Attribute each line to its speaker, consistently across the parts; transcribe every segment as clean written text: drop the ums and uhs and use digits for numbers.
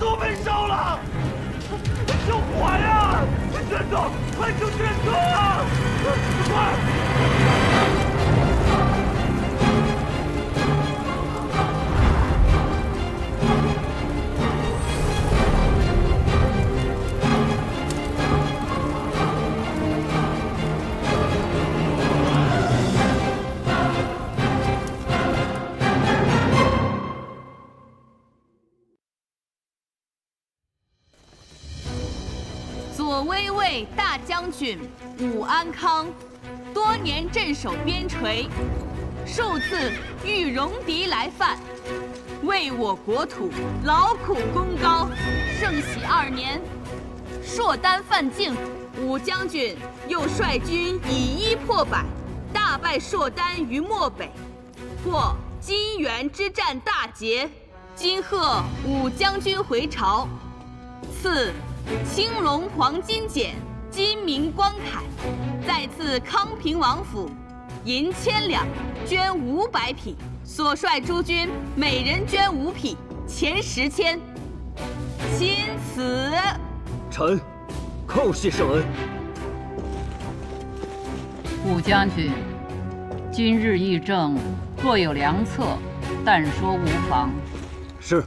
Speaker 1: 都没烧了，救火呀！卷宗，快救卷宗啊！快！
Speaker 2: 左威卫大将军武安康，多年镇守边陲，数次遇戎狄来犯，为我国土劳苦功高。圣喜2年，硕丹犯境，武将军又率军以1破百，大败硕丹于漠北，获金元之战大捷。今贺武将军回朝，赐青龙黄金简、金明光铠，再赐康平王府银1000两，绢500匹，所率诸军每人绢5匹，钱10千。钦此。
Speaker 3: 臣叩谢圣恩。
Speaker 4: 武将军，今日议政，若有良策，但说无妨。
Speaker 3: 是。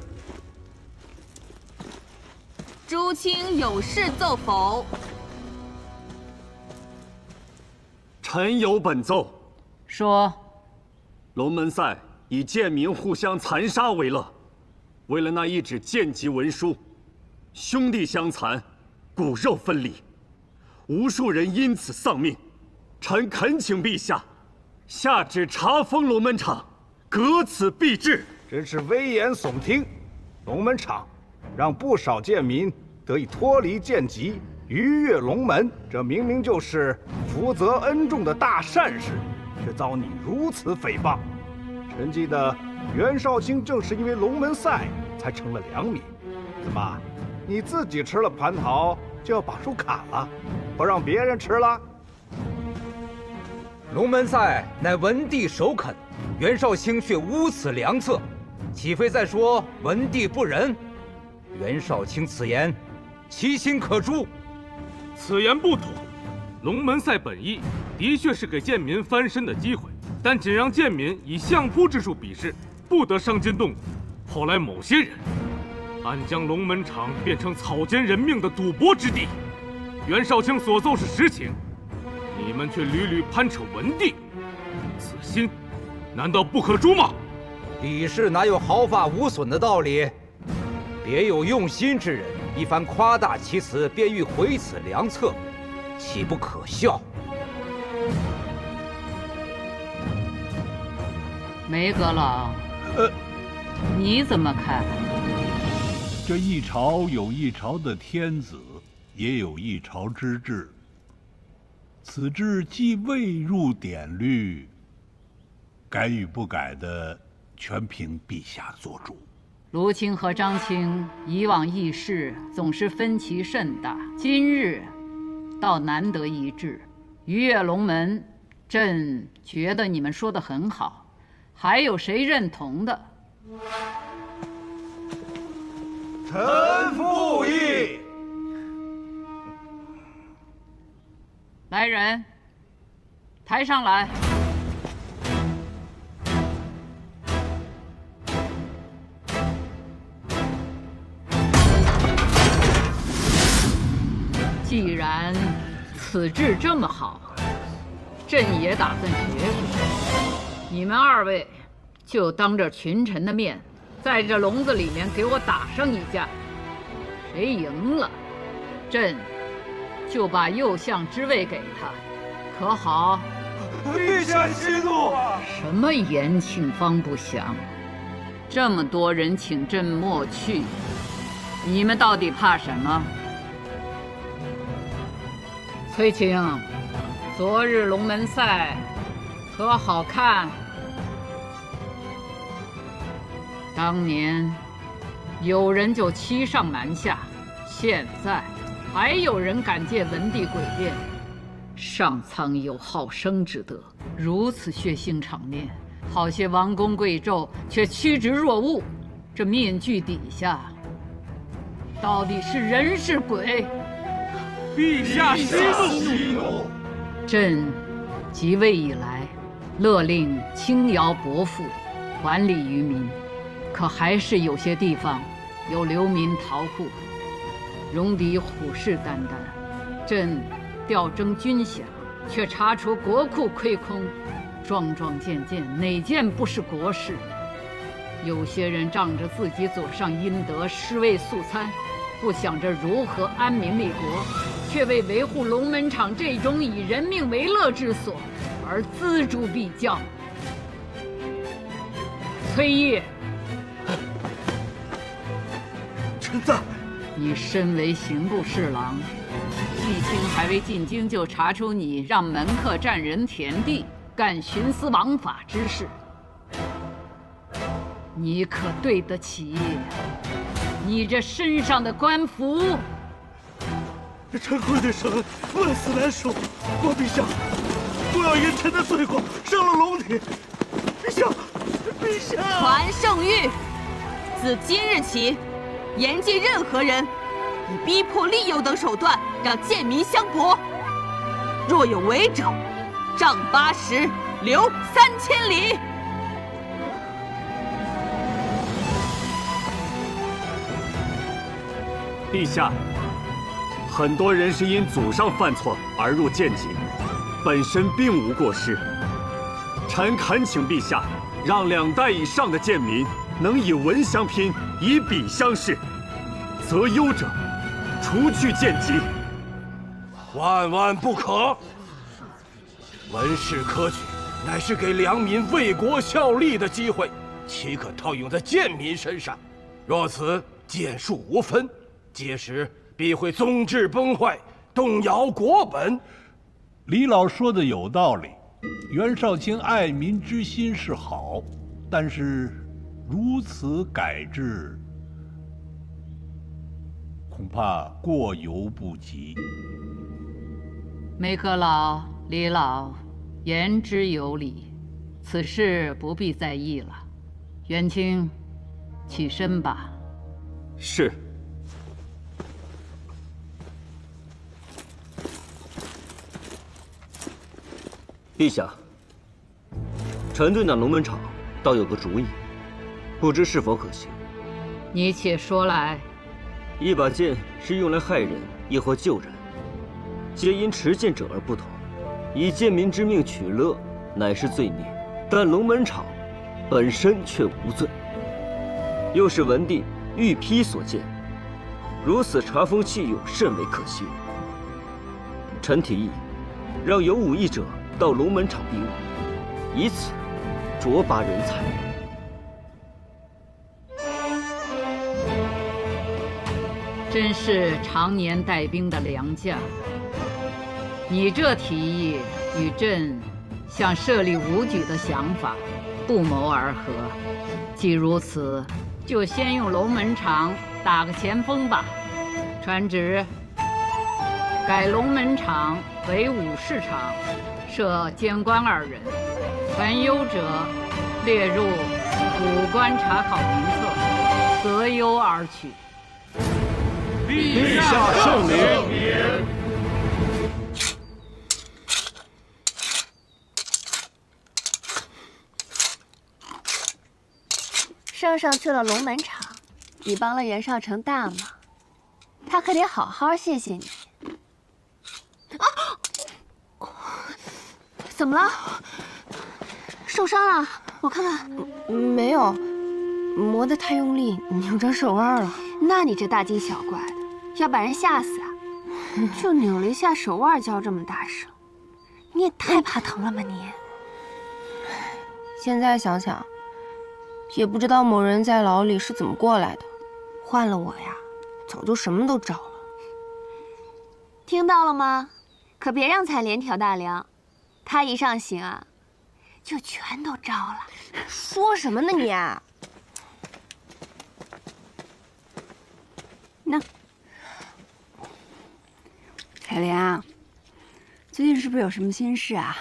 Speaker 2: 诸卿有事奏否？
Speaker 3: 臣有本奏。
Speaker 4: 说。
Speaker 3: 龙门赛以贱民互相残杀为乐，为了那一纸贱籍文书，兄弟相残，骨肉分离，无数人因此丧命。臣恳请陛下下旨查封龙门场，革此弊制。
Speaker 5: 真是危言耸听。龙门场让不少贱民得以脱离贱籍，逾越龙门，这明明就是福泽恩重的大善事，却遭你如此诽谤。臣记得袁绍卿正是因为龙门赛才成了良民。怎么，你自己吃了蟠桃就要把树砍了，不让别人吃了？
Speaker 6: 龙门赛乃文帝首肯，袁绍卿却污此良策，岂非在说文帝不仁？袁绍卿此言，其心可诛。
Speaker 7: 此言不妥。龙门赛本意的确是给贱民翻身的机会，但仅让贱民以相扑之术比试，不得伤筋动骨。后来某些人暗将龙门场变成草菅人命的赌博之地。袁绍卿所奏是实情，你们却屡屡攀扯文帝，此心难道不可诛吗？
Speaker 6: 李氏哪有毫发无损的道理？别有用心之人一番夸大其词，便欲毁此良策，岂不可笑？
Speaker 4: 梅阁老，你怎么看？
Speaker 8: 这一朝有一朝的天子，也有一朝之治。此制既未入典律，改与不改的，全凭陛下做主。
Speaker 4: 卢青和张青以往议事总是分歧甚大，今日倒难得一致。逾越龙门，朕觉得你们说得很好，还有谁认同的？
Speaker 5: 臣附议。
Speaker 4: 来人，抬上来。既然此制这么好，朕也打算学学。你们2位就当着群臣的面，在这笼子里面给我打上一架。谁赢了，朕就把右相之位给他，可好？
Speaker 1: 陛下息怒！
Speaker 4: 什么延庆方不祥？这么多人请朕莫去，你们到底怕什么？崔青，昨日龙门赛可好看？当年有人就欺上瞒下，现在还有人敢借文帝诡辩。上苍有好生之德，如此血腥场面，好些王公贵胄却趋之若鹜。这面具底下到底是人是鬼？
Speaker 7: 陛下息怒！
Speaker 4: 朕即位以来，勒令轻徭薄赋，还礼于民，可还是有些地方有流民逃户。戎狄虎视眈眈，朕调征军饷，却查出国库亏空，桩桩件件哪件不是国事？有些人仗着自己祖上阴德，尸位素餐，不想着如何安民立国，却为维护龙门场这种以人命为乐之所而锱铢必较。崔烨，
Speaker 1: 臣在。
Speaker 4: 你身为刑部侍郎，季青还未进京就查出你让门客占人田地，干徇私枉法之事，你可对得起你这身上的官服？
Speaker 1: 臣会对圣恩万死难赎，国陛下，不要因臣的罪过伤了龙体。陛下，陛下！
Speaker 2: 传圣谕，自今日起，严禁任何人以逼迫、利诱等手段让贱民相搏，若有违者，杖80，流3000里。
Speaker 3: 陛下，很多人是因祖上犯错而入贱籍，本身并无过失。臣恳请陛下，让2代以上的贱民能以文相拼，以笔相视，择优者除去贱籍。
Speaker 1: 万万不可！文士科举乃是给良民为国效力的机会，岂可套用在贱民身上？若此剑术无分，届时必会宗制崩坏，动摇国本。
Speaker 8: 李老说的有道理，袁绍卿爱民之心是好，但是如此改制，恐怕过犹不及。
Speaker 4: 梅阁老、李老言之有理，此事不必在意了。元清，起身吧。
Speaker 3: 是。
Speaker 9: 陛下，臣对那龙门场倒有个主意，不知是否可行。
Speaker 4: 你且说来。
Speaker 9: 一把剑是用来害人，亦或救人，皆因持剑者而不同。以贱民之命取乐，乃是罪孽，但龙门场本身却无罪，又是文帝御批所建，如此查封弃用，甚为可惜。臣提议，让有武艺者到龙门场比武，以此卓拔人才。
Speaker 4: 真是常年带兵的良将，你这提议与朕想设立武举的想法不谋而合。既如此，就先用龙门场打个前锋吧。传旨，改龙门场为武士场，设监官2人，凡优者列入武官查考名册，择优而取。
Speaker 1: 陛下圣明。
Speaker 10: 圣上去了龙门场，你帮了袁绍成大忙，他可得好好谢谢你。啊！怎么了？受伤了？我看看。
Speaker 11: 没有，磨得太用力，扭着手腕了。
Speaker 10: 那你这大惊小怪的，要把人吓死啊！就扭了一下手腕，叫这么大声，你也太怕疼了吧你！
Speaker 11: 现在想想，也不知道某人在牢里是怎么过来的。换了我呀，早就什么都招了。
Speaker 10: 听到了吗？可别让采莲挑大梁，他一上刑啊，就全都招了。
Speaker 11: 说什么呢你？
Speaker 12: 那采莲啊，最近是不是有什么心事啊？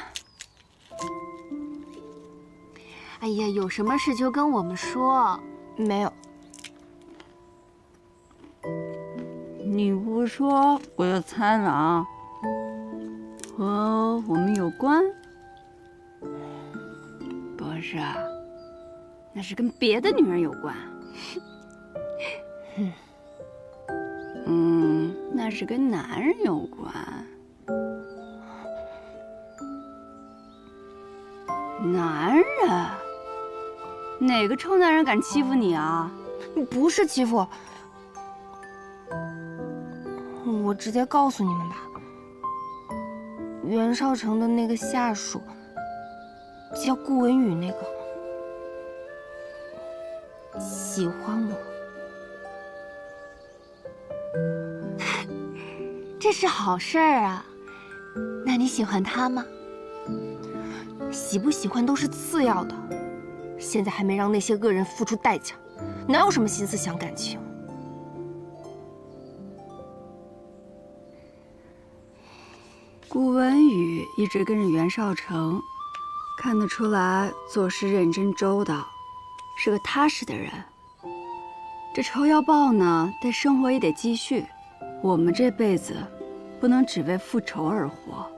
Speaker 10: 哎呀，有什么事就跟我们说。
Speaker 11: 没有。
Speaker 12: 你不说我就猜了啊。和我们有关？不是，那是跟别的女人有关。那是跟男人有关。男人？哪个臭男人敢欺负你啊？
Speaker 11: 不是欺负，我直接告诉你们吧。袁绍成的那个下属叫顾文宇，那个喜欢我。
Speaker 10: 这是好事儿啊。那你喜欢他吗？
Speaker 11: 喜不喜欢都是次要的，现在还没让那些恶人付出代价，哪有什么心思想感情？
Speaker 12: 顾文宇一直跟着袁绍成，看得出来做事认真周到，是个踏实的人。这仇要报呢，但生活也得继续。我们这辈子不能只为复仇而活。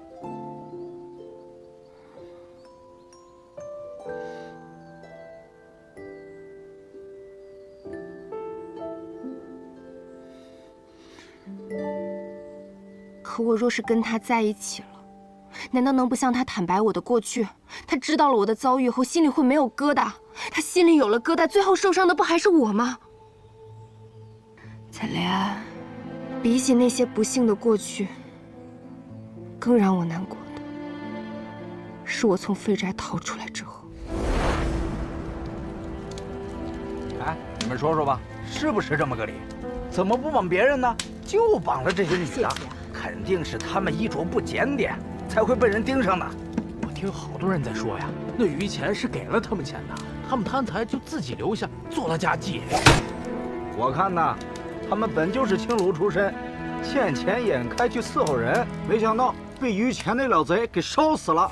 Speaker 11: 可我若是跟他在一起了，难道能不向他坦白我的过去？他知道了我的遭遇后，心里会没有疙瘩。他心里有了疙瘩，最后受伤的不还是我吗？
Speaker 12: 采莲，
Speaker 11: 比起那些不幸的过去，更让我难过的是我从废宅逃出来之后。
Speaker 5: 哎，你们说说吧，是不是这么个理？怎么不绑别人呢？就绑了这些女的，肯定是他们衣着不检点，才会被人盯上的。
Speaker 1: 我听好多人在说呀，那于钱是给了他们钱的，他们贪财就自己留下做了家妓。
Speaker 5: 我看呐，他们本就是青楼出身，见钱眼开去伺候人，没想到被于钱那老贼给烧死了。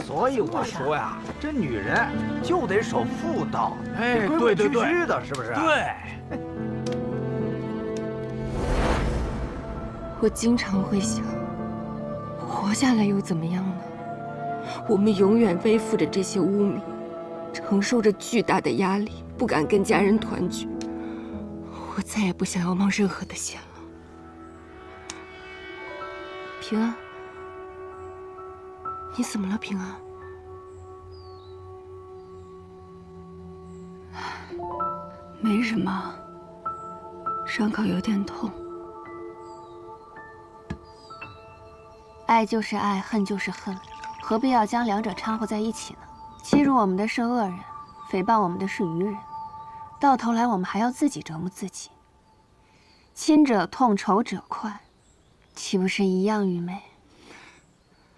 Speaker 5: 所以我说呀，这女人就得守妇道，
Speaker 1: 哎，
Speaker 5: 规规矩
Speaker 1: 对
Speaker 5: 矩的，是不是？
Speaker 1: 对。
Speaker 11: 我经常会想，活下来又怎么样呢？我们永远背负着这些污名，承受着巨大的压力，不敢跟家人团聚。我再也不想要冒任何的险了。平安，你怎么了，平安？
Speaker 12: 没什么，伤口有点痛。
Speaker 10: 爱就是爱，恨就是恨，何必要将两者掺和在一起呢？欺辱我们的是恶人，诽谤我们的是愚人，到头来我们还要自己折磨自己。亲者痛，仇者快，岂不是一样愚昧？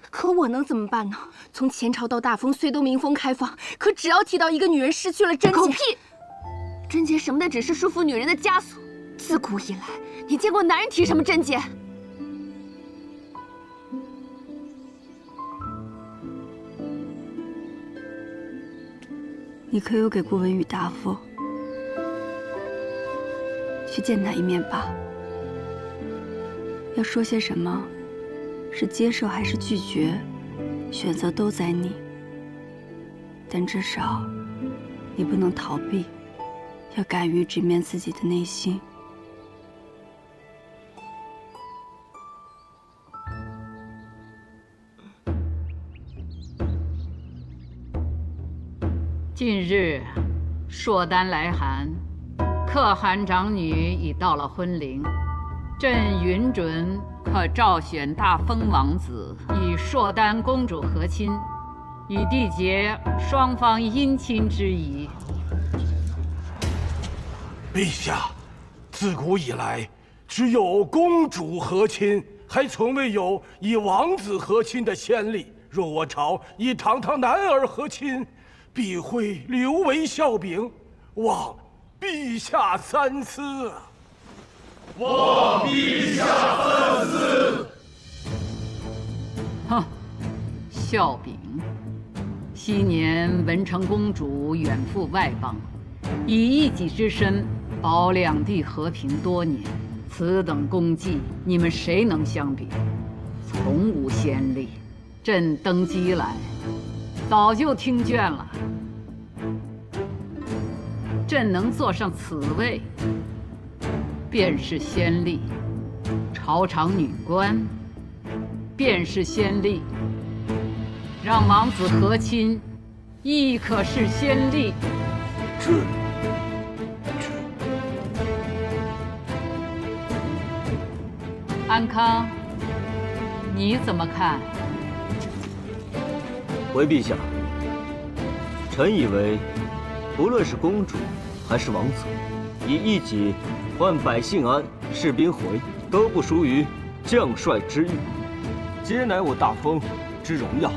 Speaker 11: 可我能怎么办呢？从前朝到大封，虽都民风开放，可只要提到一个女人失去了贞洁，
Speaker 10: 狗屁！
Speaker 11: 贞洁什么的只是束缚女人的枷锁。自古以来，你见过男人提什么贞洁？
Speaker 12: 你可有给顾文宇答复？去见他一面吧。要说些什么，是接受还是拒绝，选择都在你。但至少，你不能逃避，要敢于直面自己的内心。
Speaker 4: 近日，朔丹来函，可汗长女已到了婚龄，朕允准可召选大封王子与朔丹公主和亲，以缔结双方姻亲之谊。
Speaker 1: 陛下，自古以来，只有公主和亲，还从未有以王子和亲的先例。若我朝以堂堂男儿和亲，必会留为笑柄，望陛下三思。
Speaker 8: 望陛下三思。
Speaker 4: 哼，笑柄。昔年文成公主远赴外邦，以一己之身保两地和平多年，此等功绩，你们谁能相比？从无先例。朕登基来，早就听倦了。朕能坐上此位，便是先例；朝场女官，便是先例；让王子和亲，亦可是先例。安康，你怎么看？
Speaker 9: 回陛下，臣以为，不论是公主还是王子，以一己换百姓安、士兵回，都不输于将帅之誉，皆乃我大封之荣耀。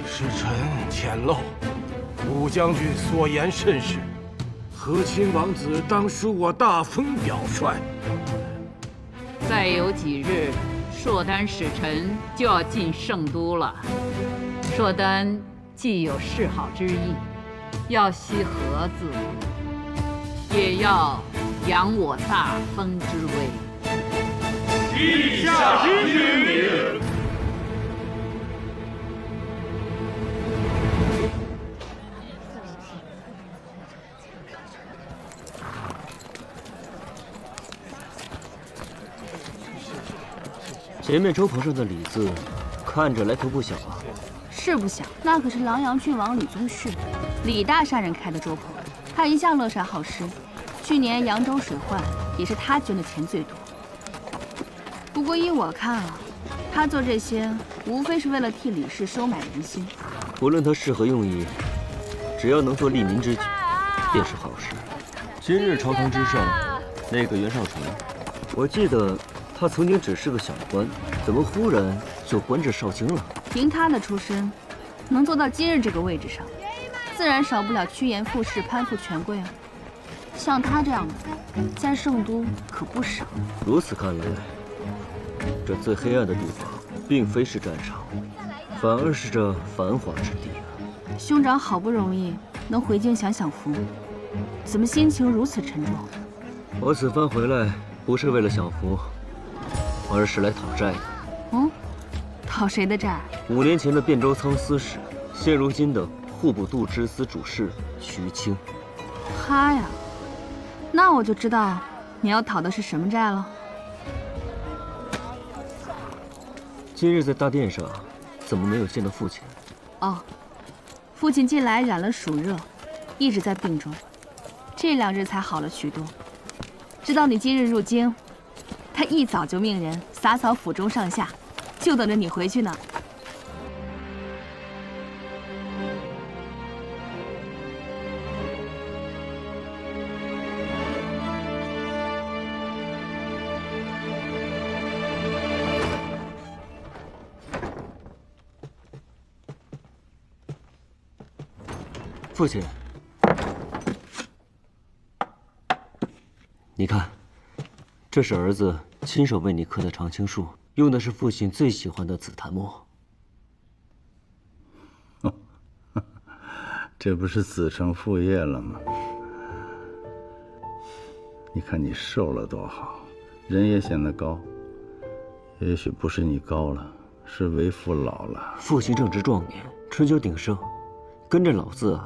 Speaker 1: 是臣浅陋，武将军所言甚是。和亲王子当属我大封表率。
Speaker 4: 再有几日，硕丹使臣就要进圣都了。硕丹既有示好之意，要惜和字，也要扬我大封之威。
Speaker 7: 陛下英明。
Speaker 9: 前面粥棚上的李字，看着来头不小啊。
Speaker 2: 是不小，那可是琅琊郡王李宗室，李大善人开的粥棚。他一向乐善好施，去年扬州水患也是他捐的钱最多。不过依我看啊，他做这些无非是为了替李氏收买人心。
Speaker 9: 无论他是何用意，只要能做利民之举，便是好事。今日朝堂之上，那个袁绍成，我记得他曾经只是个小官，怎么忽然就官至少卿了？
Speaker 2: 凭他的出身，能做到今日这个位置上，自然少不了趋炎附势、攀附权贵啊。像他这样的，在圣都可不少。
Speaker 9: 如此看来，这最黑暗的地方，并非是战场，反而是这繁华之地啊。
Speaker 2: 兄长好不容易能回京享享福，怎么心情如此沉重？
Speaker 9: 我此番回来，不是为了享福，而是来讨债的。
Speaker 2: 嗯，讨谁的债
Speaker 9: ？5年前的汴州仓司使，现如今的户部度支司主事徐清。
Speaker 2: 他呀，那我就知道你要讨的是什么债了。
Speaker 9: 今日在大殿上，怎么没有见到父亲？
Speaker 2: 哦，父亲近来染了暑热，一直在病中，这2日才好了许多。知道你今日入京，他一早就命人洒扫府中上下，就等着你回去呢。
Speaker 9: 父亲，你看，这是儿子亲手为你刻的常青树，用的是父亲最喜欢的紫檀木。
Speaker 13: 这不是子承父业了吗？你看你瘦了多好，人也显得高。也许不是你高了，是为父老了。
Speaker 9: 父亲正值壮年，春秋鼎盛，跟着老子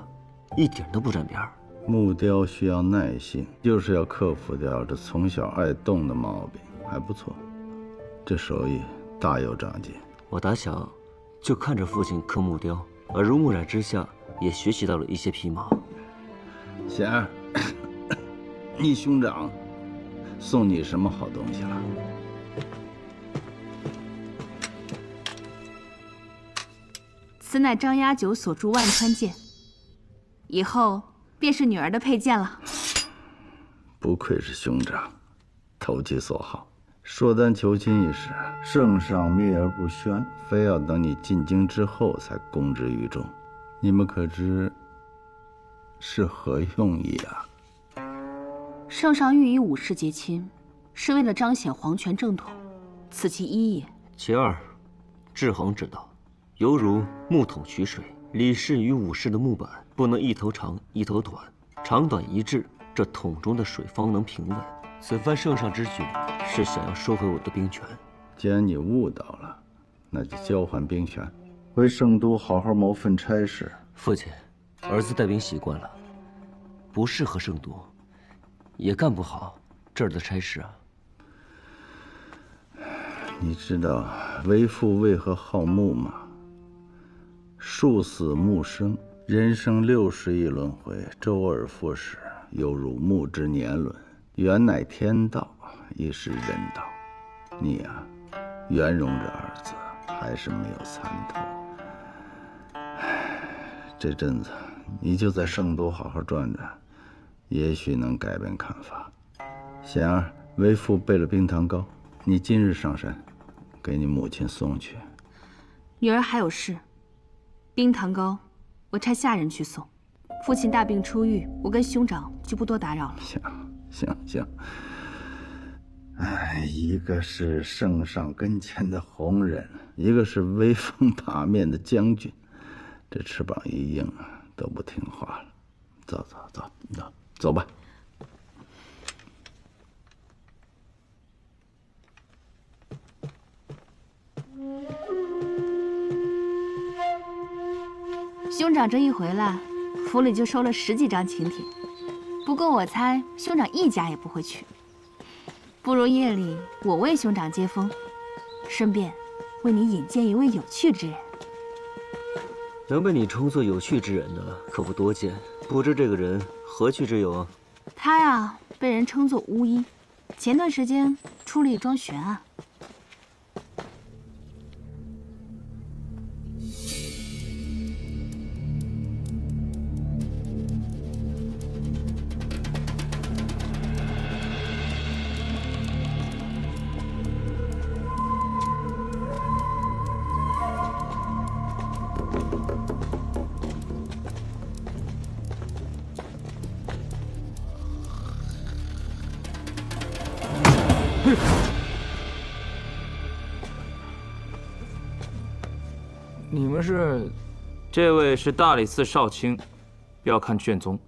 Speaker 9: 一点都不沾边儿。
Speaker 13: 木雕需要耐性，就是要克服掉这从小爱动的毛病，还不错。这手艺大有长进。
Speaker 9: 我打小就看着父亲刻木雕，耳濡目染之下，也学习到了一些皮毛。
Speaker 13: 贤儿，你兄长送你什么好东西了？
Speaker 2: 此乃张押九所铸万川剑，以后便是女儿的佩剑了。
Speaker 13: 不愧是兄长，投其所好。硕丹求亲一事，圣上秘而不宣，非要等你进京之后才公之于众。你们可知是何用意啊？
Speaker 2: 圣上欲以武士结亲，是为了彰显皇权正统，此其一也。
Speaker 9: 其二，制衡之道，犹如木桶取水，李氏与武氏的木板不能一头长一头短，长短一致，这桶中的水方能平稳。此番圣上之举，是想要收回我的兵权。
Speaker 13: 既然你悟到了，那就交还兵权，回圣都好好谋份差事。
Speaker 9: 父亲，儿子带兵习惯了，不适合圣都，也干不好这儿的差事啊。
Speaker 13: 你知道为父为何好木吗？树死木生，人生60亿轮回，周而复始，犹如木之年轮。缘乃天道，亦是人道。你呀，圆融这二字还是没有参透。这阵子你就在圣都好好转转，也许能改变看法。贤儿，为父备了冰糖糕，你今日上山，给你母亲送去。
Speaker 10: 女儿还有事，冰糖糕我差下人去送。父亲大病初愈，我跟兄长就不多打扰了。
Speaker 13: 行。哎，一个是圣上跟前的红人，一个是威风八面的将军，这翅膀一硬啊，都不听话了。走吧。
Speaker 10: 兄长这一回来，府里就收了10几张请帖。不过我猜兄长一家也不会去，不如夜里我为兄长接风，顺便为你引荐一位有趣之人。
Speaker 9: 能被你称作有趣之人的可不多见，不知这个人何趣之有啊？
Speaker 10: 他呀，被人称作巫医，前段时间出了一桩悬案。
Speaker 14: 你们是？这位是大理寺少卿，要看卷宗。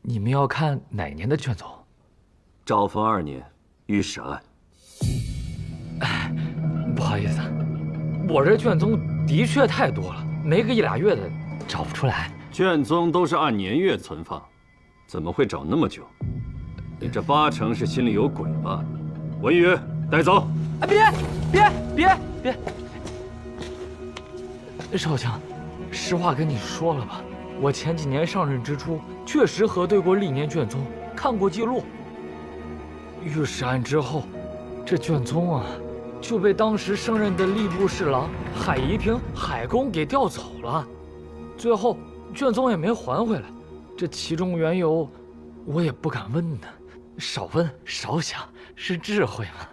Speaker 15: 你们要看哪年的卷宗？
Speaker 9: 昭丰2年，御史案。
Speaker 15: 不好意思，我这卷宗的确太多了，没个1、2月的找不出来。
Speaker 3: 卷宗都是按年月存放，怎么会找那么久？你这8成是心里有鬼吧？文宇，带走。
Speaker 15: 别！少卿，实话跟你说了吧，我前几年上任之初，确实核对过历年卷宗，看过记录。御史案之后，这卷宗啊，就被当时升任的吏部侍郎海宜平海公给调走了，最后卷宗也没还回来。这其中缘由，我也不敢问呢。少问少想是智慧嘛。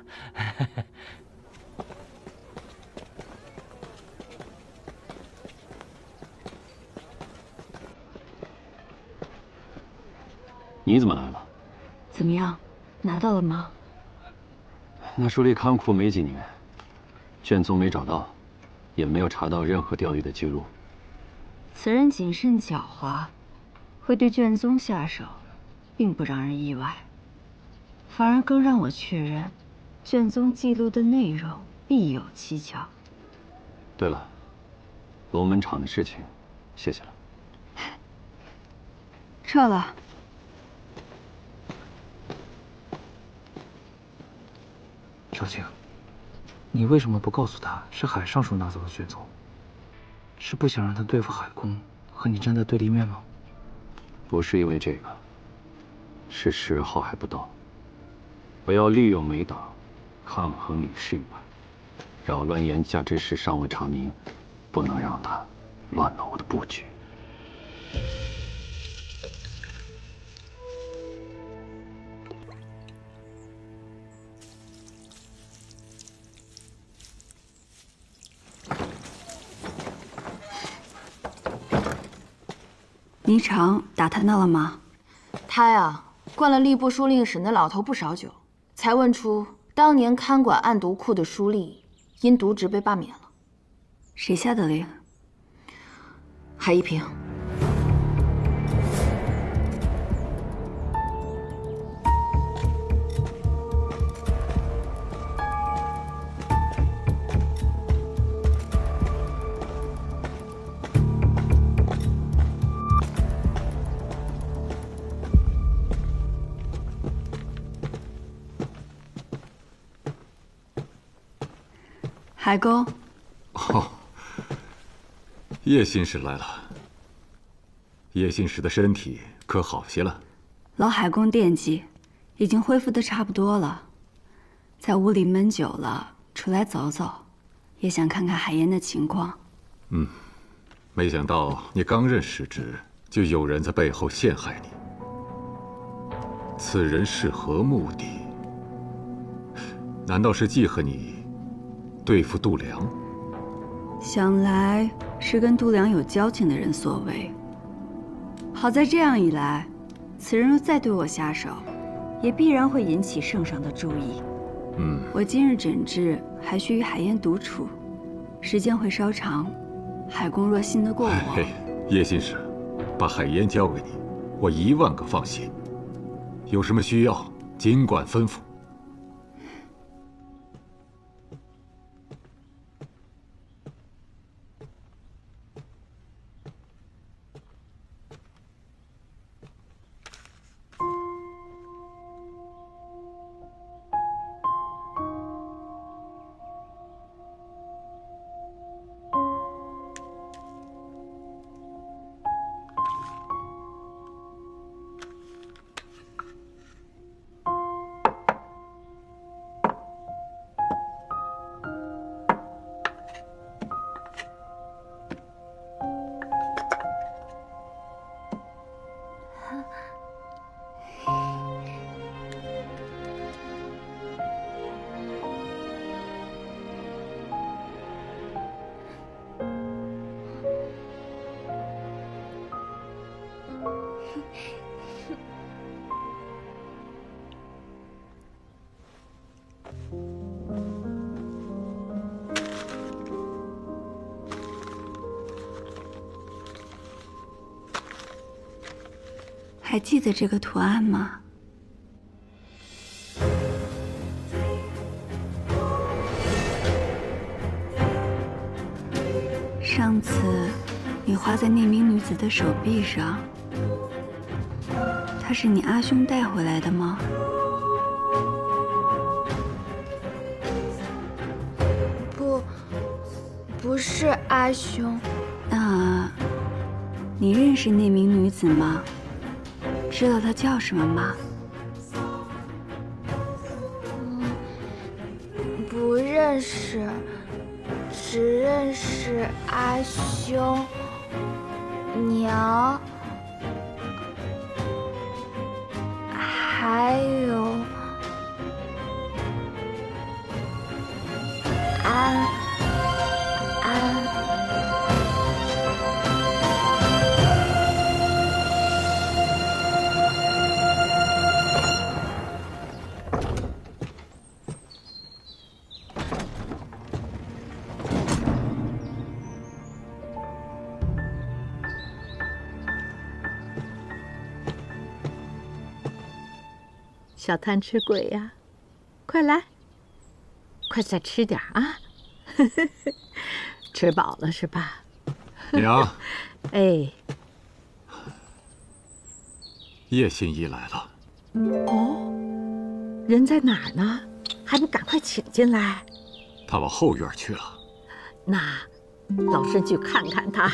Speaker 3: 你怎么来了？
Speaker 10: 怎么样，拿到了吗？
Speaker 3: 那书里看库没几年，卷宗没找到，也没有查到任何调阅的记录。
Speaker 10: 此人谨慎狡猾，会对卷宗下手，并不让人意外，反而更让我确认，卷宗记录的内容必有蹊跷。
Speaker 3: 对了，龙门场的事情，谢谢了。
Speaker 12: 撤了。
Speaker 14: 少卿，你为什么不告诉他是海尚书拿走的卷宗？是不想让他对付海公，和你站在对立面吗？
Speaker 3: 不是因为这个，是时候还不到。我要利用美党抗衡李氏一派，扰乱严家之事尚未查明，不能让他乱了我的布局。
Speaker 12: 霓裳打探到了吗？
Speaker 10: 他呀，灌了吏部书令史那老头不少酒，才问出当年看管案牍库的书吏因渎职被罢免了。
Speaker 12: 谁下的令？
Speaker 11: 海一平。
Speaker 12: 海公，
Speaker 16: 哦，叶信使来了。叶信使的身体可好些了？
Speaker 12: 老海公惦记，已经恢复的差不多了。在屋里闷久了，出来走走，也想看看海燕的情况。
Speaker 16: 嗯，没想到你刚任使职，就有人在背后陷害你。此人是何目的？难道是记恨你对付度量？
Speaker 12: 想来是跟度量有交情的人所为。好在这样一来，此人若再对我下手，也必然会引起圣上的注意。我今日诊治还需与海燕独处，时间会稍长。海公若信得过我，
Speaker 16: 叶信使，把海燕交给你，我10000个放心。有什么需要，尽管吩咐。
Speaker 12: 还记得这个图案吗？上次你画在那名女子的手臂上，她是你阿兄带回来的吗？
Speaker 17: 不是阿兄。
Speaker 12: 那你认识那名女子吗？知道她叫什么吗？
Speaker 17: 不认识，只认识阿兄、娘，还有安。
Speaker 18: 小贪吃鬼呀，快来，快再吃点啊！吃饱了是吧？
Speaker 16: 娘。
Speaker 18: 哎，
Speaker 16: 叶信一来了。
Speaker 18: 哦，人在哪儿呢？还不赶快请进来？
Speaker 16: 他往后院去了。
Speaker 18: 那老身去看看他。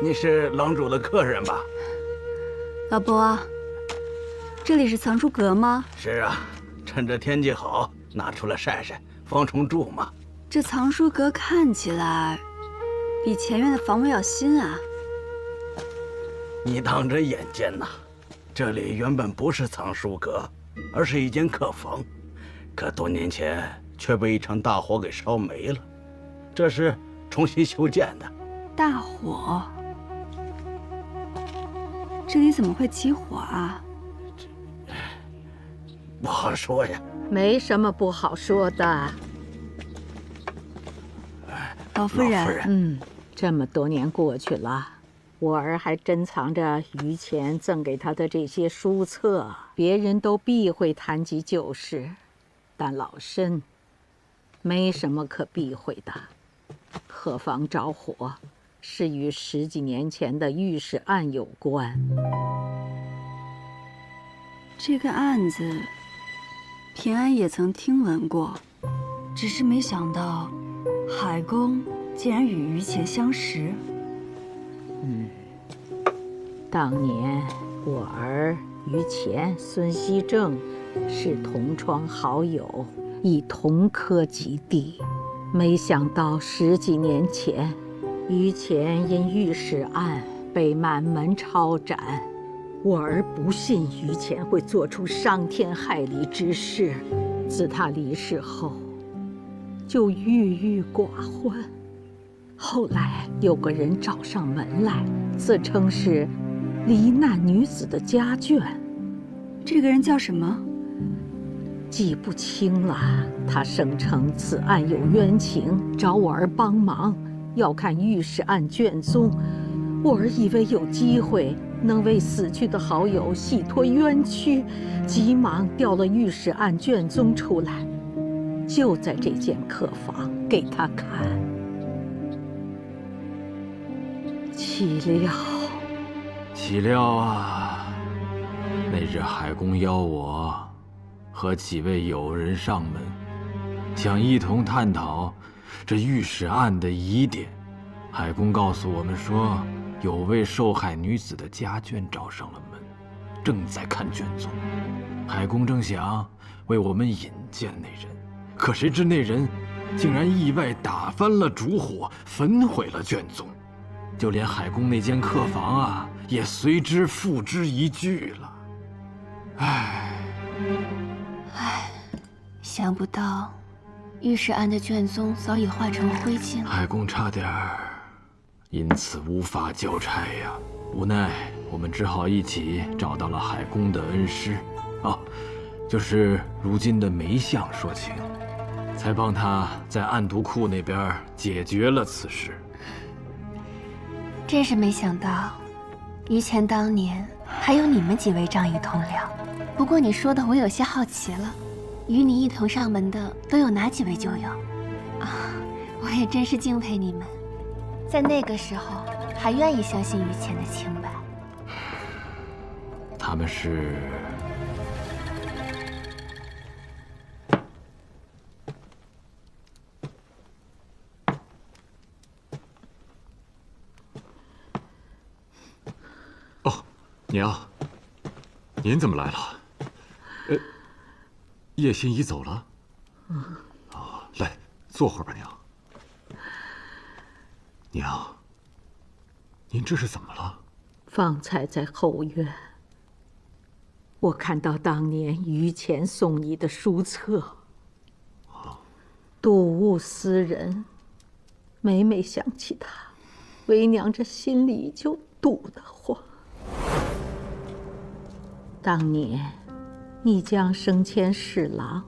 Speaker 5: 你是郎主的客人吧？
Speaker 12: 老伯，这里是藏书阁吗？
Speaker 5: 是啊，趁着天气好，拿出来晒晒，防虫蛀嘛。
Speaker 12: 这藏书阁看起来比前院的房屋要新啊。
Speaker 5: 你当真眼尖呐！这里原本不是藏书阁，而是一间客房，可多年前却被一场大火给烧没了，这是重新修建的。
Speaker 12: 大火？这里怎么会起火啊？
Speaker 5: 不好说呀。
Speaker 18: 没什么不好说的。
Speaker 12: 老夫人，
Speaker 18: 这么多年过去了，我儿还珍藏着于谦赠给他的这些书册，别人都避讳谈及旧事，但老身没什么可避讳的。客房着火是与10几年前的御史案有关。
Speaker 12: 这个案子，平安也曾听闻过，只是没想到海公竟然与于谦相识。
Speaker 18: 当年我儿于谦、孙熙正是同窗好友，亦同科及第。没想到10几年前，于谦因御史案被满门抄斩，我儿不信于谦会做出伤天害理之事，自他离世后，就郁郁寡欢。后来有个人找上门来，自称是罹难女子的家眷。
Speaker 12: 这个人叫什么？
Speaker 18: 记不清了。他声称此案有冤情，找我儿帮忙，要看御史案卷宗。我儿以为有机会能为死去的好友洗脱冤屈，急忙调了御史案卷宗出来，就在这间客房给他看。
Speaker 15: 岂料啊，那日海公邀我和几位友人上门，想一同探讨这御史案的疑点。海公告诉我们说，有位受害女子的家眷找上了门，正在看卷宗。海公正想为我们引荐那人，可谁知那人竟然意外打翻了烛火，焚毁了卷宗，就连海公那间客房啊，也随之付之一炬了。
Speaker 10: 想不到御史案的卷宗早已化成灰烬了。
Speaker 15: 海公差点因此无法交差呀，无奈我们只好一起找到了海公的恩师，就是如今的梅相说情，才帮他在案牍库那边解决了此事。
Speaker 10: 真是没想到，于谦当年还有你们几位仗义同僚。不过你说的我有些好奇了，与你一同上门的都有哪几位旧友？我也真是敬佩你们，在那个时候还愿意相信于谦的清白。
Speaker 15: 他们是……
Speaker 16: 娘，您怎么来了？叶心怡走了。来，坐会儿吧，娘。娘，您这是怎么了？
Speaker 18: 方才在后院，我看到当年于谦送你的书册，睹物思人，每每想起他，为娘这心里就堵得慌。当年，你将升迁侍郎，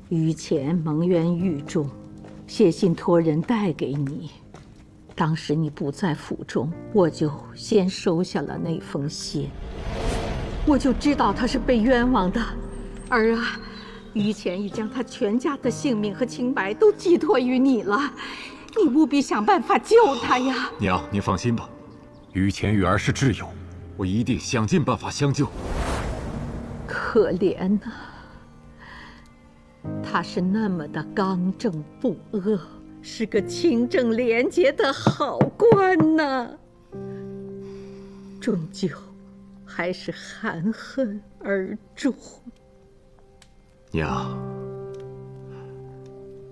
Speaker 18: 于谦蒙冤狱中，写信托人带给你。当时你不在府中，我就先收下了那封信。我就知道他是被冤枉的，儿啊，于谦已将他全家的性命和清白都寄托于你了，你务必想办法救他呀！
Speaker 16: 娘，您放心吧，于谦与儿是挚友，我一定想尽办法相救。
Speaker 18: 可怜呐，他是那么的刚正不阿，是个清正廉洁的好官呐。终究还是含恨而终。
Speaker 16: 娘，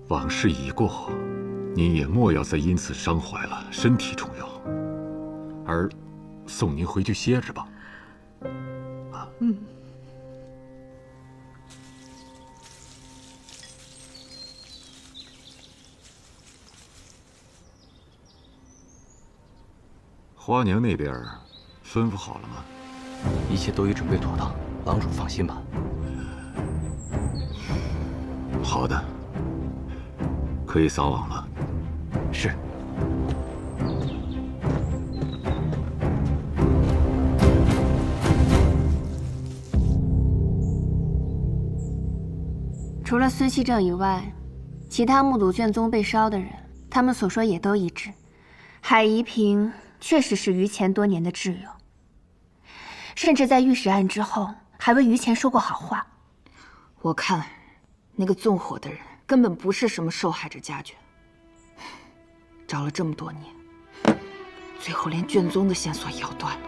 Speaker 16: 往事已过，您也莫要再因此伤怀了。身体重要，儿送您回去歇着吧。
Speaker 18: 嗯。
Speaker 16: 花娘那边吩咐好了吗？
Speaker 19: 一切都已准备妥当，郎主放心吧。
Speaker 16: 好的，可以撒网了。
Speaker 19: 是。
Speaker 10: 除了司契正以外，其他目睹卷宗被烧的人，他们所说也都一致。海夷平确实是于谦多年的挚友，甚至在御史案之后，还为于谦说过好话。
Speaker 11: 我看，那个纵火的人根本不是什么受害者家眷，找了这么多年，最后连卷宗的线索也要断了。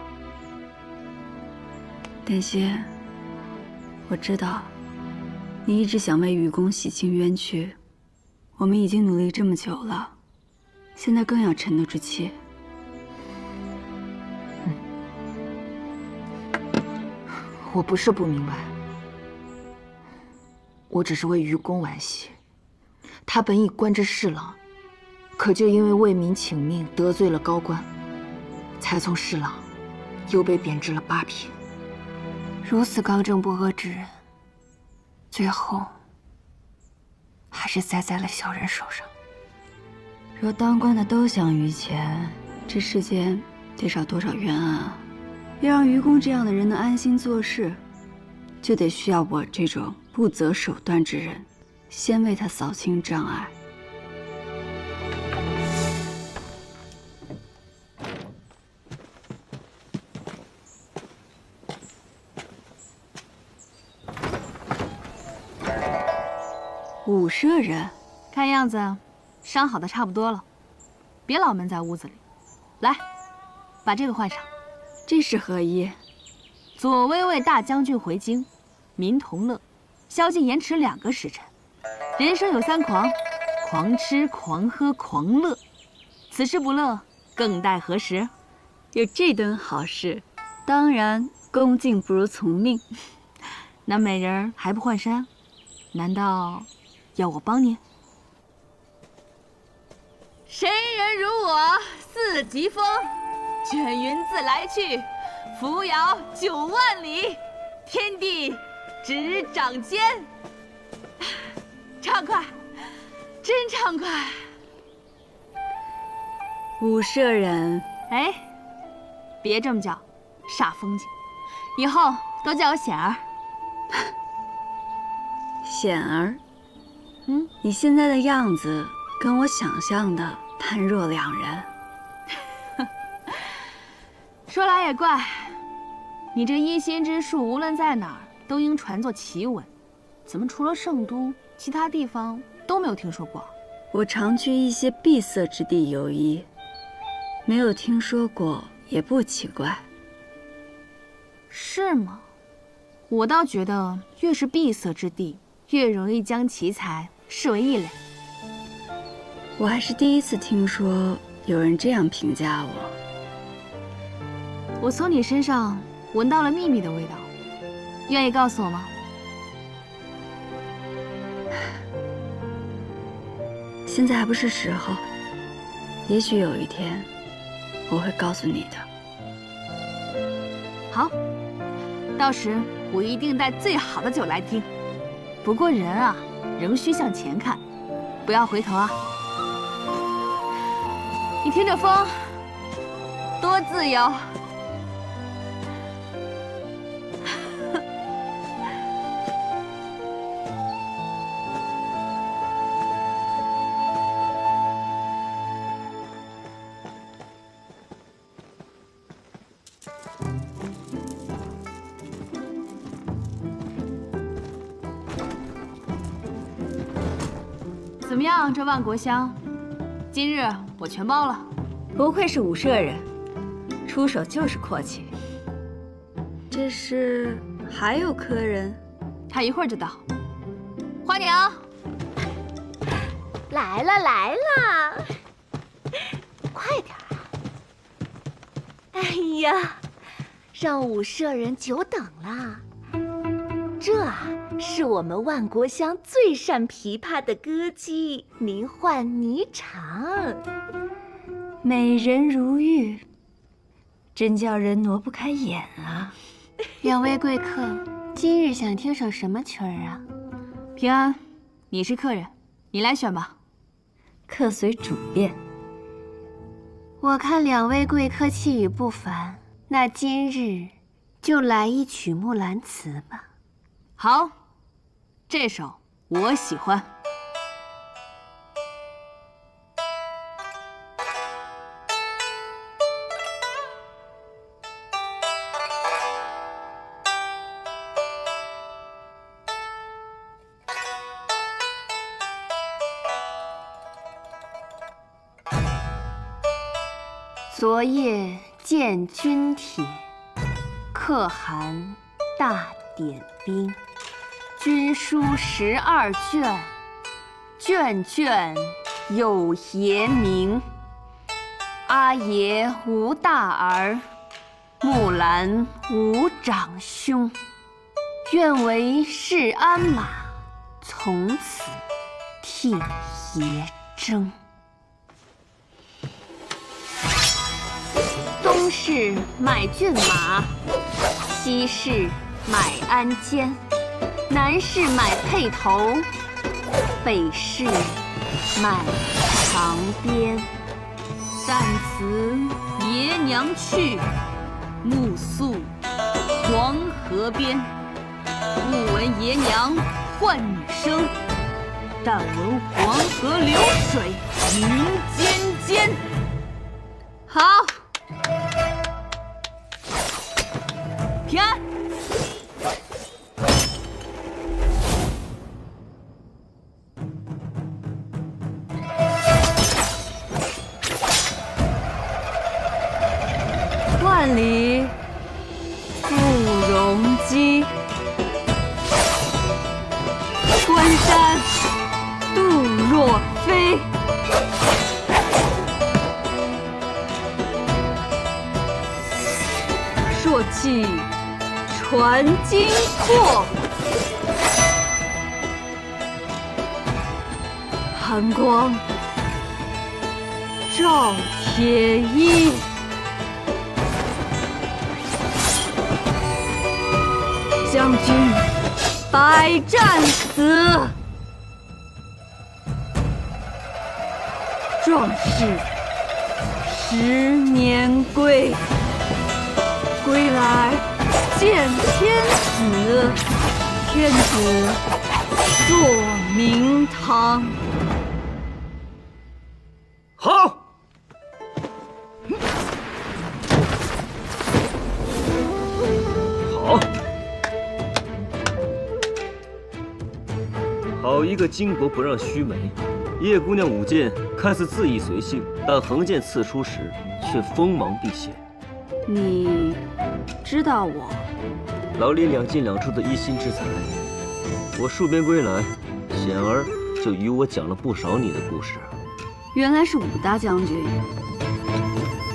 Speaker 12: 丹心，我知道，你一直想为愚公洗清冤屈，我们已经努力这么久了，现在更要沉得住气。
Speaker 11: 我不是不明白，我只是为愚公惋惜。他本已官至侍郎，可就因为为民请命得罪了高官，才从侍郎又被贬至了八品。
Speaker 10: 如此刚正不阿之人，最后还是栽在了小人手上。
Speaker 12: 若当官的都想于谦，这世间得少多少冤案啊！要让愚公这样的人能安心做事，就得需要我这种不择手段之人，先为他扫清障碍。武舍人，
Speaker 2: 看样子伤好的差不多了，别老闷在屋子里。来，把这个换上。
Speaker 12: 这是何意？
Speaker 2: 左威卫大将军回京，民同乐，宵禁延迟2个时辰。人生有3狂：狂吃、狂喝、狂乐。此时不乐，更待何时？
Speaker 12: 有这等好事，当然恭敬不如从命。
Speaker 2: 那美人还不换衫？难道要我帮您？谁人如我4级风？卷云自来去，扶摇9万里，天地执掌间。畅快，真畅快。
Speaker 12: 武舍人，
Speaker 2: 哎，别这么叫，煞风景。以后都叫我显儿。
Speaker 12: 显儿，你现在的样子跟我想象的判若两人。
Speaker 2: 说来也怪，你这医心之术无论在哪儿都应传作奇闻，怎么除了圣都，其他地方都没有听说过？
Speaker 12: 我常去一些闭塞之地游医，没有听说过也不奇怪。
Speaker 2: 是吗？我倒觉得越是闭塞之地，越容易将奇才视为异类。
Speaker 12: 我还是第一次听说有人这样评价我。
Speaker 2: 我从你身上闻到了秘密的味道，愿意告诉我吗？
Speaker 12: 现在还不是时候，也许有一天我会告诉你的。
Speaker 2: 好，到时我一定带最好的酒来听。不过人啊，仍需向前看，不要回头啊。你听着风，多自由。怎么样，这万国香，今日我全包了。
Speaker 12: 不愧是武舍人，出手就是阔气。这是还有客人？
Speaker 2: 他一会儿就到。花娘，
Speaker 20: 来了来了，快点啊！哎呀，让舞社人久等了。这啊，是我们万国乡最善琵琶的歌姬，名唤霓裳，
Speaker 12: 美人如玉，真叫人挪不开眼啊！
Speaker 10: 两位贵客，今日想听首什么曲儿啊？
Speaker 2: 平安，你是客人，你来选吧。
Speaker 12: 客随主便。
Speaker 10: 我看两位贵客气宇不凡，那今日就来一曲《木兰辞》吧。
Speaker 2: 好，这首我喜欢。
Speaker 10: 昨夜见军帖，可汗大点兵。军书12卷，卷卷有爷名。阿爷无大儿，木兰无长兄。愿为市鞍马，从此替爷征。东市买骏马，西市买鞍鞯，南市买辔头，北市买长鞭。
Speaker 2: 但辞爷娘去，暮宿黄河边。不闻爷娘唤女声，但闻黄河流水云间间。好。平安，
Speaker 12: 万里赴戎机，关山度若飞。朔气传金阔，寒光照铁衣。将军百战死，壮士10年归。归来见天子，天子坐明堂。
Speaker 3: 好。好。
Speaker 9: 好一个巾帼不让须眉！叶姑娘舞剑看似恣意随性，但横剑刺出时却锋芒毕现。
Speaker 12: 你知道我？
Speaker 9: 老李2进2出的一心之才，我戍边归来，显儿就与我讲了不少你的故事。
Speaker 12: 原来是武大将军。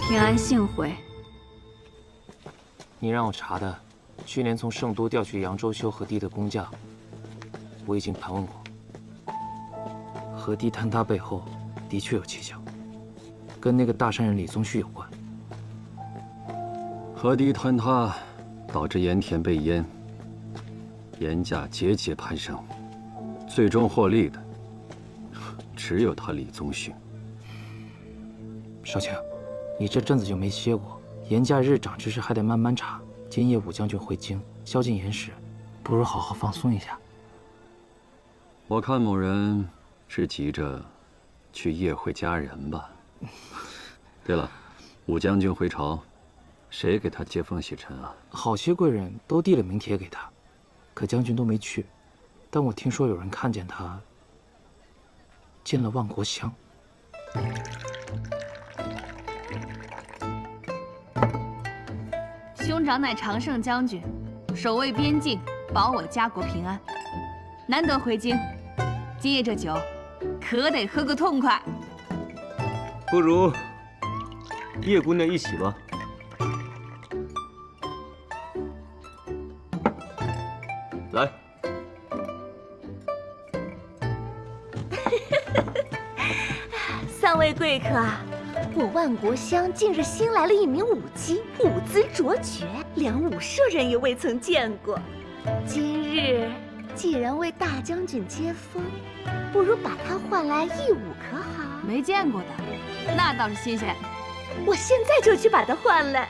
Speaker 12: 平安幸会。
Speaker 14: 你让我查的，去年从圣都调去扬州修河堤的工匠，我已经盘问过。河堤坍塌背后的确有蹊跷，跟那个大善人李宗旭有关。
Speaker 3: 河堤坍塌，导致盐田被淹，盐价节节攀升，最终获利的只有他李宗旭。
Speaker 14: 少卿，你这阵子就没歇过，盐价日涨之事还得慢慢查。今夜武将军回京，宵禁盐食，不如好好放松一下。
Speaker 3: 我看某人是急着去夜会佳人吧。对了，武将军回朝。谁给他接风洗尘啊？
Speaker 14: 好些贵人都递了名帖给他，可将军都没去。但我听说有人看见他进了万国乡。
Speaker 2: 兄长。长乃常胜将军，守卫边境，保我家国平安。难得回京，今夜这酒可得喝个痛快。
Speaker 9: 不如叶姑娘一起吧。来。
Speaker 20: 三位贵客啊，我万国香近日新来了一名舞姬，舞姿卓绝，连舞社人也未曾见过。今日既然为大将军接风，不如把他换来一舞可好？
Speaker 2: 没见过的，那倒是新鲜。
Speaker 20: 我现在就去把他换来。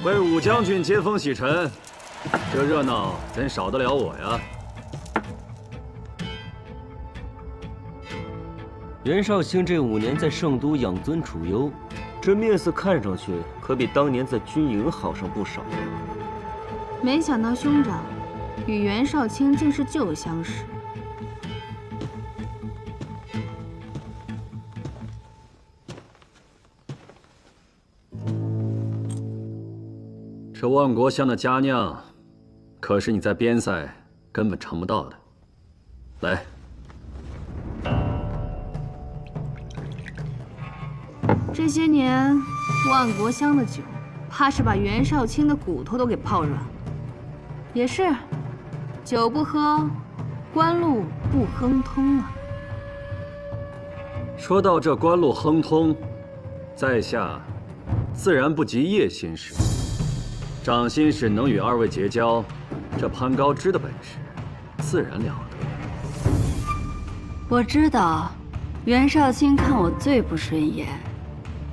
Speaker 3: 为武将军接风洗尘，这热闹怎少得了我呀？
Speaker 9: 袁绍兴这5年在圣都养尊处优，这面色看上去可比当年在军营好上不少。
Speaker 10: 没想到兄长与袁绍卿竟是旧相识。
Speaker 3: 这万国香的佳酿，可是你在边塞根本尝不到的。来。
Speaker 10: 这些年，万国香的酒，怕是把袁绍卿的骨头都给泡软了。也是，酒不喝，官路不亨通啊。
Speaker 3: 说到这官路亨通，在下自然不及叶新士。长新士能与2位结交，这攀高枝的本事，自然了得。
Speaker 12: 我知道，袁绍卿看我最不顺眼。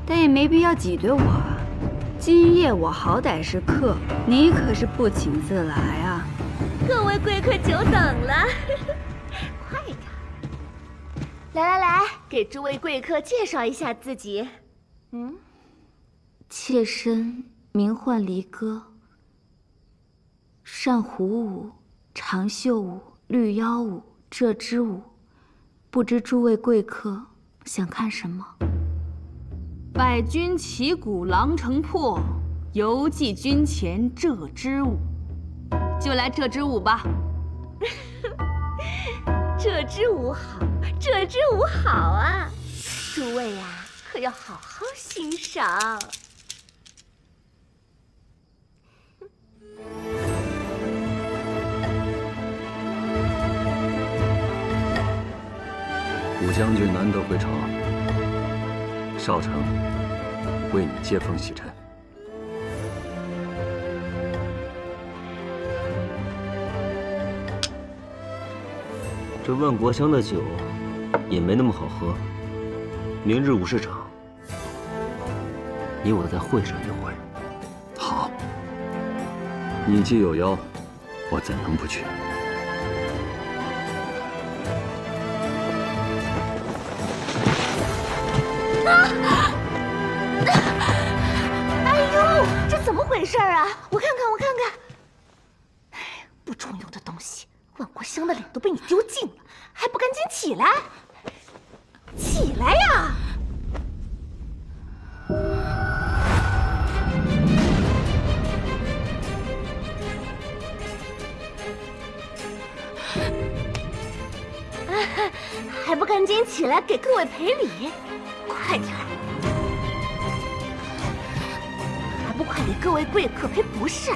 Speaker 12: 但也没必要挤兑我啊！今夜我好歹是客，你可是不请自来啊！
Speaker 20: 各位贵客久等了，快点！来，给诸位贵客介绍一下自己。
Speaker 17: 妾身名唤离歌，善胡舞、长袖舞、绿腰舞、这支舞，不知诸位贵客想看什么？
Speaker 2: 败军旗鼓狼城破，犹记军前这支舞。就来这支舞吧。
Speaker 20: 这支舞好，这支舞好啊！诸位呀，可要好好欣赏。
Speaker 3: 武将军难得回朝。少城为你接风洗尘。
Speaker 9: 这万国香的酒也没那么好喝。明日武士场，你我再会上一回。
Speaker 3: 好，你既有邀，我怎能不去？
Speaker 20: 哎呦，这怎么回事啊？我看看。哎，不中用的东西，万国香的脸都被你丢尽了，还不赶紧起来！起来呀！还不赶紧起来给各位赔礼！快点儿！还不快给各位贵客赔不是？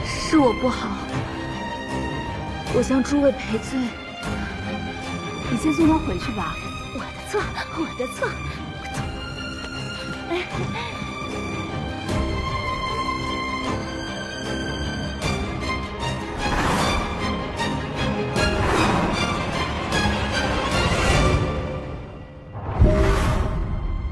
Speaker 17: 是我不好，我向诸位赔罪。
Speaker 10: 你先送他回去吧。
Speaker 20: 我的错。走。